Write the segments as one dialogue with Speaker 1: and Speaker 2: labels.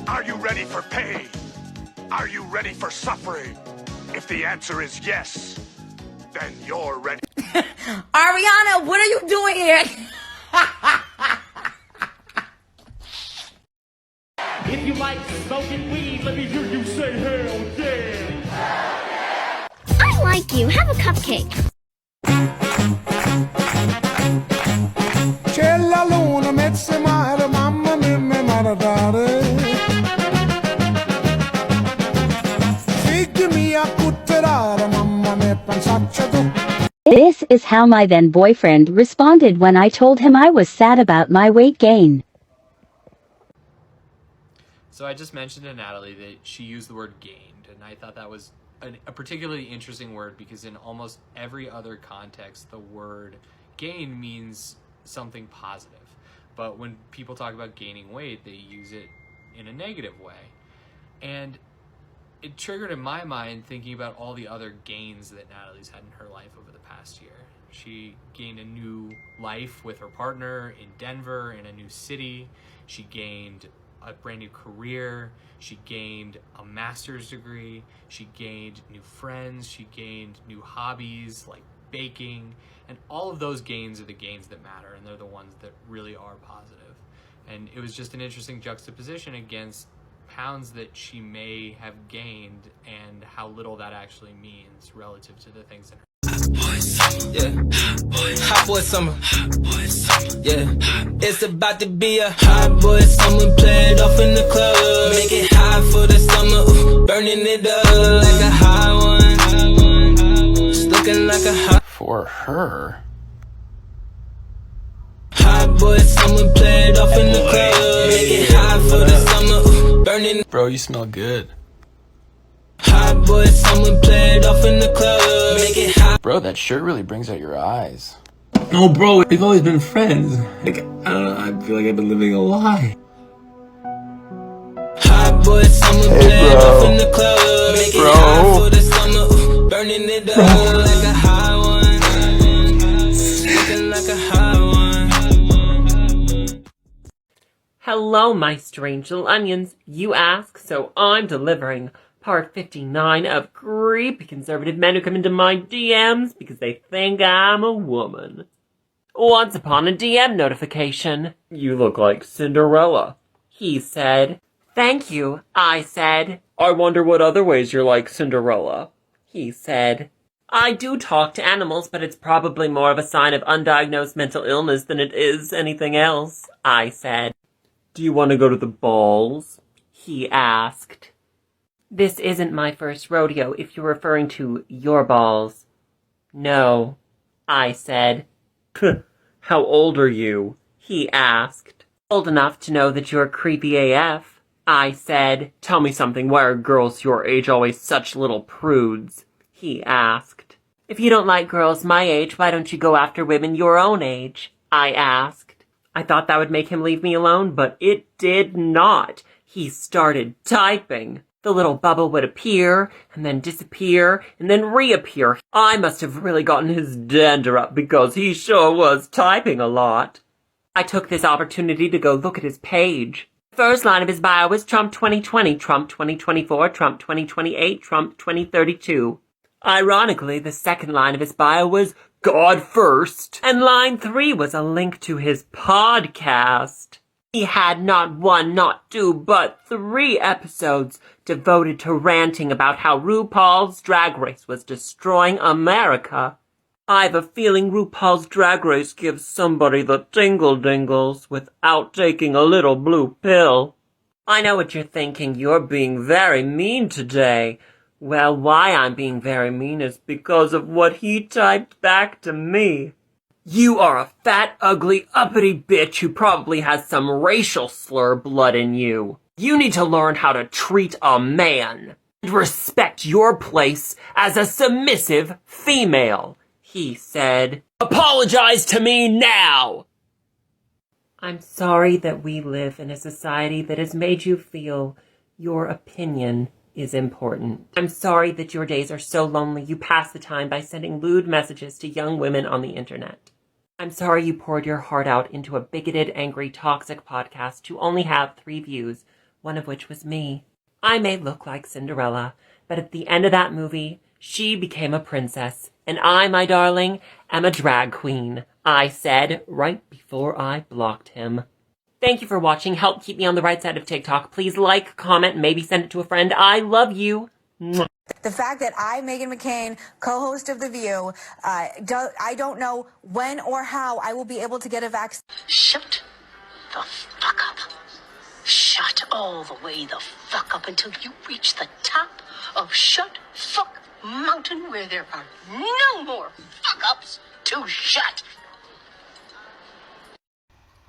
Speaker 1: Are you ready for pain? Are you ready for suffering? If the answer is yes, then you're ready.
Speaker 2: Ariana, what are you doing here?
Speaker 3: If you like smoking weed, let me hear you say hell yeah.
Speaker 4: I like you. Have a cupcake.
Speaker 5: C'è la luna, mezza mare, mamma mia, mi maradare. Figli mia, cutterare, mamma mia, pensaccia tu.
Speaker 6: This is how my then boyfriend responded when I told him I was sad about my weight gain.
Speaker 7: So I just mentioned to Natalie that she used the word gained, and I thought that was a particularly interesting word because in almost every other context, the word gain means something positive. But when people talk about gaining weight, they use it in a negative way. And it triggered in my mind thinking about all the other gains that Natalie's had in her life over the past year. She gained a new life with her partner in Denver, in a new city. She gained a brand new career. She gained a master's degree. She gained new friends. She gained new hobbies like baking. And all of those gains are the gains that matter, and they're the ones that really are positive. And it was just an interesting juxtaposition against pounds that she may have gained and how little that actually means relative to the things in her.
Speaker 8: Hot boy summer. Yeah, it's about to be a hot boy summer. Play it off in the club. Make it hot for the summer. Ooh, burning it up like a hot one. It's looking like a hot.
Speaker 9: For her.
Speaker 8: Hot boy summer. Play it off in the club. Make it hot for the summer. Ooh, burning.
Speaker 9: Bro, you smell good.
Speaker 8: Hot boy summer. Play it off in the club. Make it hot.
Speaker 9: Bro, that shirt really brings out your eyes.
Speaker 10: No, bro, we've always been friends. Like, I don't know, I feel like I've been living a lie.
Speaker 8: Hot boy summer, play it off in the club. Make it hot for the summer. Burning it up like a hot one. Looking like a hot one.
Speaker 11: Hello, my strange little onions. You ask, so I'm delivering part 59 of creepy conservative men who come into my DMs because they think I'm a woman. Once upon a DM notification. You look like Cinderella, he said. Thank you, I said. I wonder what other ways you're like Cinderella, he said. I do talk to animals, but it's probably more of a sign of undiagnosed mental illness than it is anything else, I said. Do you want to go to the balls? He asked. This isn't my first rodeo if you're referring to your balls. No, I said. How old are you? He asked. Old enough to know that you're creepy AF, I said. Tell me something, why are girls your age always such little prudes? He asked. If you don't like girls my age, why don't you go after women your own age? I asked. I thought that would make him leave me alone, but it did not. He started typing. The little bubble would appear, and then disappear, and then reappear. I must have really gotten his dander up because he sure was typing a lot. I took this opportunity to go look at his page. The first line of his bio was Trump 2020, Trump 2024, Trump 2028, Trump 2032. Ironically, the second line of his bio was God first, and line 3 was a link to his podcast. He had not 1, not 2, but 3 episodes devoted to ranting about how RuPaul's Drag Race was destroying America. I've a feeling RuPaul's Drag Race gives somebody the tingle-dingles without taking a little blue pill. I know what you're thinking, you're being very mean today. Well, why I'm being very mean is because of what he typed back to me. You are a fat, ugly, uppity bitch who probably has some racial slur blood in you. You need to learn how to treat a man and respect your place as a submissive female, he said. Apologize to me now! I'm sorry that we live in a society that has made you feel your opinion is important. I'm sorry that your days are so lonely you pass the time by sending lewd messages to young women on the internet. I'm sorry you poured your heart out into a bigoted, angry, toxic podcast to only have 3 views one of which was me. I may look like Cinderella, but at the end of that movie, she became a princess, and I, my darling, am a drag queen, I said right before I blocked him. Thank you for watching. Help keep me on the right side of TikTok. Please like, comment, maybe send it to a friend. I love you. Mwah.
Speaker 2: The fact that I, Meghan McCain, co-host of The View, I don't know when or how I will be able to get a vaccine.
Speaker 12: Shut the fuck up. Shut all the way the fuck up until you reach the top of Shut Fuck Mountain, where there are no more fuck-ups to shut.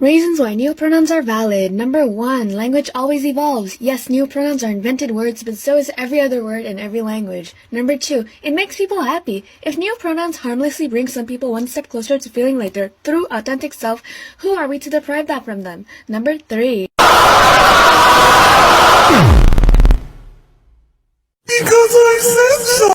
Speaker 4: Reasons why neopronouns are valid. Number 1, language always evolves. Yes, neopronouns are invented words, but so is every other word in every language. Number 2, it makes people happy. If neopronouns harmlessly bring some people one step closer to feeling like their true authentic self, who are we to deprive that from them? Number 3.
Speaker 5: Because I said so!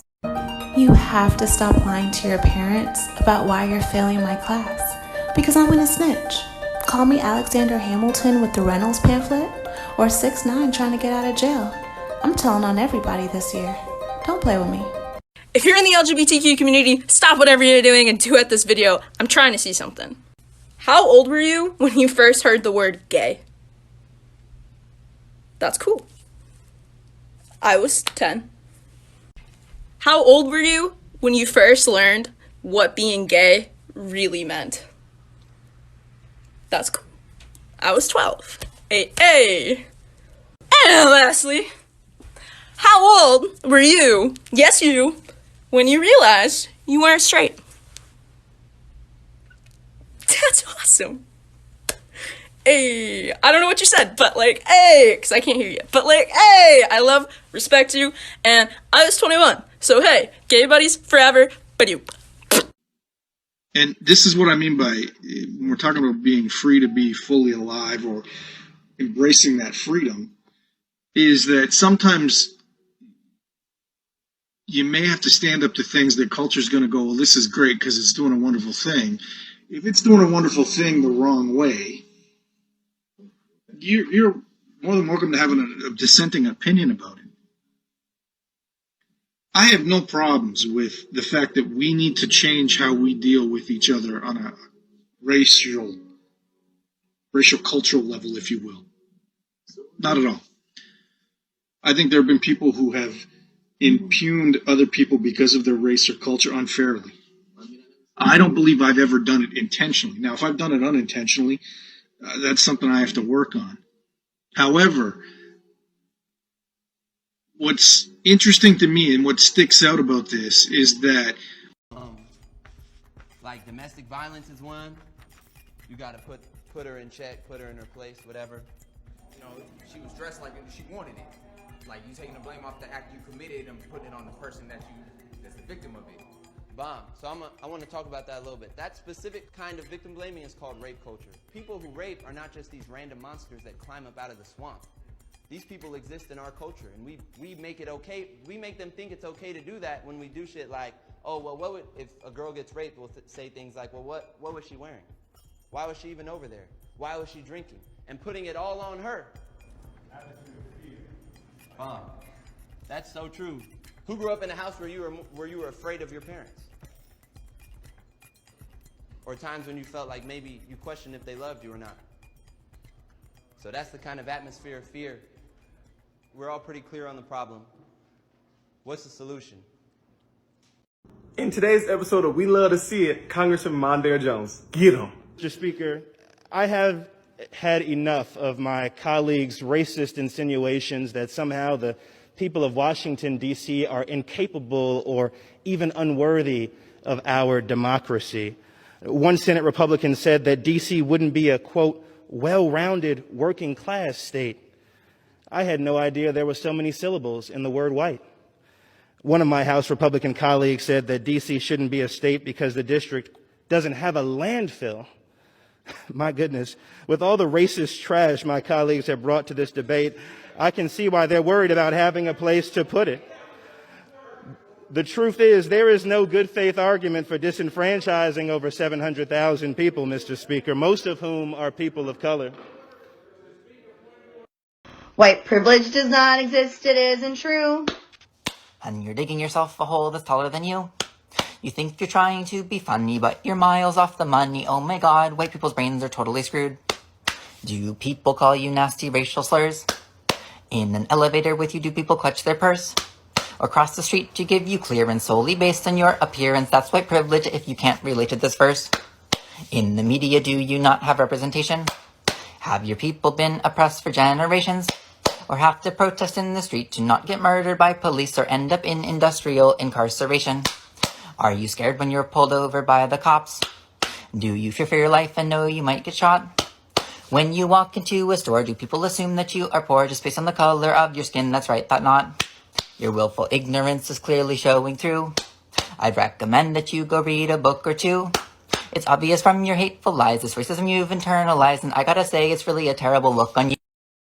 Speaker 13: You have to stop lying to your parents about why you're failing my class. Because I'm gonna snitch. Call me Alexander Hamilton with the Reynolds pamphlet, or 6ix9ine trying to get out of jail. I'm telling on everybody this year. Don't play with me.
Speaker 14: If you're in the LGBTQ community, stop whatever you're doing and do at this video. I'm trying to see something. How old were you when you first heard the word gay? That's cool. I was 10. How old were you when you first learned what being gay really meant? That's cool. I was 12. Hey. And lastly, how old were you, yes you, when you realized you weren't straight? That's awesome. Hey, I don't know what you said, but like, hey, because I can't hear you. But like, hey, I love, respect you, and I was 21. So hey, gay buddies forever, but you.
Speaker 15: And this is what I mean by, when we're talking about being free to be fully alive or embracing that freedom, is that sometimes you may have to stand up to things that culture's going to go, well, this is great because it's doing a wonderful thing. If it's doing a wonderful thing the wrong way, you're more than welcome to have a dissenting opinion about it. I have no problems with the fact that we need to change how we deal with each other on a racial cultural level, if you will. Not at all. I think there have been people who have impugned other people because of their race or culture unfairly. I don't believe I've ever done it intentionally. Now, if I've done it unintentionally, that's something I have to work on. However, what's interesting to me and what sticks out about this is that
Speaker 16: like domestic violence is one. You got to put her in check, put her in her place, whatever.
Speaker 17: You know, she was dressed like she wanted it. Like you taking the blame off the act you committed and putting it on the person that's the victim of it.
Speaker 16: Bomb. So I want to talk about that a little bit. That specific kind of victim blaming is called rape culture. People who rape are not just these random monsters that climb up out of the swamp. These people exist in our culture, and we make it okay. We make them think it's okay to do that when we do shit like, oh, well, what would, if a girl gets raped, we'll say things like, well, what was she wearing? Why was she even over there? Why was she drinking? And putting it all on her. Bomb. That's so true. Who grew up in a house where you were afraid of your parents? Or times when you felt like maybe you questioned if they loved you or not. So that's the kind of atmosphere of fear. We're all pretty clear on the problem. What's the solution?
Speaker 3: In today's episode of We Love to See It, Congressman Mondale Jones. Get him.
Speaker 18: Mr. Speaker, I have had enough of my colleagues' racist insinuations that somehow the people of Washington, D.C. are incapable or even unworthy of our democracy. One Senate Republican said that D.C. wouldn't be a, quote, well-rounded working class state. I had no idea there were so many syllables in the word white. One of my House Republican colleagues said that D.C. shouldn't be a state because the district doesn't have a landfill. My goodness, with all the racist trash my colleagues have brought to this debate, I can see why they're worried about having a place to put it. The truth is, there is no good faith argument for disenfranchising over 700,000 people, Mr. Speaker, most of whom are people of color.
Speaker 19: White privilege does not exist, it isn't true.
Speaker 20: And you're digging yourself a hole that's taller than you. You think you're trying to be funny, but you're miles off the money. Oh my god, white people's brains are totally screwed. Do people call you nasty racial slurs? In an elevator with you, do people clutch their purse? Or cross the street to give you clearance solely based on your appearance? That's white privilege if you can't relate to this verse. In the media, do you not have representation? Have your people been oppressed for generations? Or have to protest in the street to not get murdered by police or end up in industrial incarceration? Are you scared when you're pulled over by the cops? Do you fear for your life and know you might get shot? When you walk into a store, do people assume that you are poor just based on the color of your skin? That's right, thought not. Your willful ignorance is clearly showing through. I'd recommend that you go read a book or two. It's obvious from your hateful lies, this racism you've internalized, and I gotta say, it's really a terrible look on you.